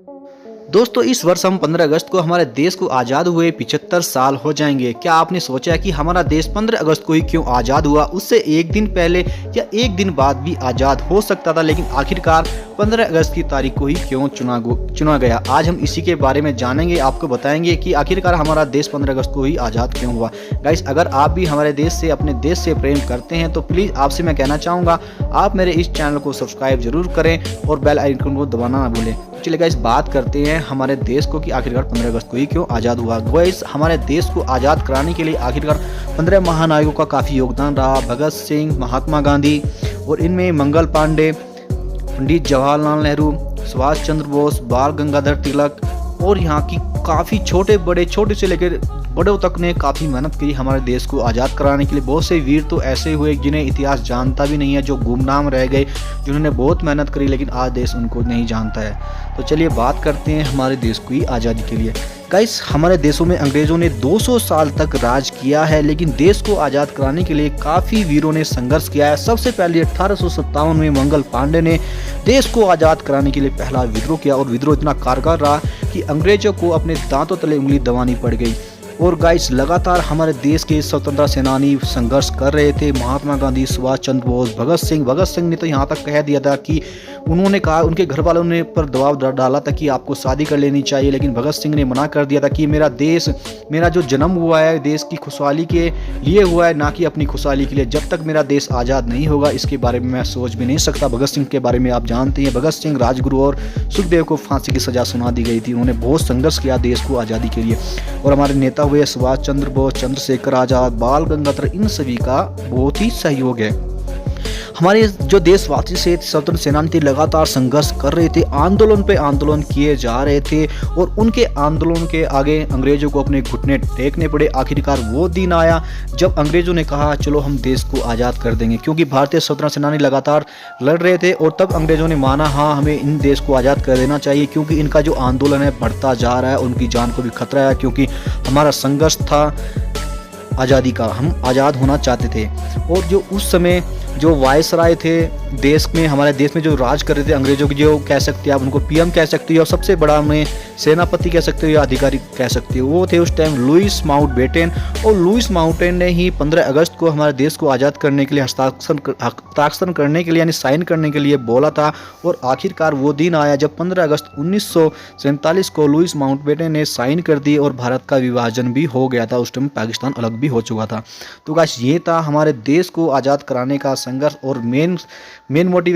दोस्तों इस वर्ष हम 15 अगस्त को हमारे देश को आज़ाद हुए 75 साल हो जाएंगे। क्या आपने सोचा है कि हमारा देश 15 अगस्त को ही क्यों आज़ाद हुआ? उससे एक दिन पहले या एक दिन बाद भी आज़ाद हो सकता था, लेकिन आखिरकार 15 अगस्त की तारीख को ही क्यों चुना गया। आज हम इसी के बारे में जानेंगे, आपको बताएंगे कि आखिरकार हमारा देश 15 अगस्त को ही आज़ाद क्यों हुआ। गाइस, अगर आप भी हमारे देश से, अपने देश से प्रेम करते हैं तो प्लीज़ आपसे मैं कहना चाहूँगा आप मेरे इस चैनल को सब्सक्राइब जरूर करें और बेल आइकन को दबाना ना भूलें। चलिए गाइस, बात करते हैं हमारे देश को कि आखिरकार 15 अगस्त को ही क्यों आज़ाद हुआ। गाइस, हमारे देश को आज़ाद कराने के लिए आखिरकार 15 महानायकों का काफ़ी योगदान रहा। भगत सिंह, महात्मा गांधी और इनमें मंगल पांडे, पंडित जवाहरलाल नेहरू, सुभाष चंद्र बोस, बाल गंगाधर तिलक और यहाँ की काफ़ी छोटे से लेकर बड़ों तक ने काफ़ी मेहनत की हमारे देश को आज़ाद कराने के लिए। बहुत से वीर तो ऐसे हुए जिन्हें इतिहास जानता भी नहीं है, जो गुमनाम रह गए, जिन्होंने बहुत मेहनत करी लेकिन आज देश उनको नहीं जानता है। तो चलिए बात करते हैं हमारे देश की आज़ादी के लिए। गाइस, हमारे देशों में अंग्रेज़ों ने 200 साल तक राज किया है, लेकिन देश को आज़ाद कराने के लिए काफ़ी वीरों ने संघर्ष किया है। सबसे पहले 1857 में मंगल पांडे ने देश को आज़ाद कराने के लिए पहला विद्रोह किया और विद्रोह इतना कारगर रहा कि अंग्रेज़ों को अपने दांतों तले उंगली दबानी पड़ गई। और गाइस, लगातार हमारे देश के स्वतंत्रता सेनानी संघर्ष कर रहे थे। महात्मा गांधी, सुभाष चंद्र बोस, भगत सिंह ने तो यहाँ तक कह दिया था कि उन्होंने कहा, उनके घर वालों ने पर दबाव डाला था कि आपको शादी कर लेनी चाहिए, लेकिन भगत सिंह ने मना कर दिया था कि मेरा देश, मेरा जो जन्म हुआ है देश की खुशहाली के लिए हुआ है, ना कि अपनी खुशहाली के लिए। जब तक मेरा देश आज़ाद नहीं होगा इसके बारे में मैं सोच भी नहीं सकता। भगत सिंह के बारे में आप जानते हैं, भगत सिंह, राजगुरु और सुखदेव को फांसी की सज़ा सुना दी गई थी। उन्होंने बहुत संघर्ष किया देश को आज़ादी के लिए। और हमारे नेता हुए सुभाष चंद्र बोस, चंद्रशेखर आजाद, बाल गंगाधर, इन सभी का बहुत ही सहयोग है। हमारे जो देशवासी से स्वतंत्र सेनानी थे लगातार संघर्ष कर रहे थे, आंदोलन पे आंदोलन किए जा रहे थे और उनके आंदोलन के आगे अंग्रेजों को अपने घुटने टेकने पड़े। आखिरकार वो दिन आया जब अंग्रेजों ने कहा चलो हम देश को आज़ाद कर देंगे, क्योंकि भारतीय स्वतंत्र सेनानी लगातार लड़ रहे थे। और तब अंग्रेजों ने माना हाँ हमें इन देश को आज़ाद कर देना चाहिए, क्योंकि इनका जो आंदोलन है बढ़ता जा रहा है, उनकी जान को भी खतरा है, क्योंकि हमारा संघर्ष था आज़ादी का, हम आज़ाद होना चाहते थे। और जो उस समय जो वायसराय थे देश में, हमारे देश में जो राज कर रहे थे अंग्रेजों की, जो कह सकते हैं आप उनको पीएम कह सकते हो और सबसे बड़ा में सेनापति कह सकते हो या अधिकारी कह सकते हो, वो थे उस टाइम लुईस माउंटबेटन। और लुईस माउंटबेटन ने ही 15 अगस्त को हमारे देश को आज़ाद करने के लिए हस्ताक्षर करने के लिए यानी साइन करने के लिए बोला था। और आखिरकार वो दिन आया जब 15 अगस्त 1947 को लुईस माउंटबेटन ने साइन कर दी और भारत का विभाजन भी हो गया था। उस टाइम पाकिस्तान अलग भी हो चुका था। तो गाइस, ये था हमारे देश को आज़ाद कराने का संघर्ष और मेन मोटिवेशन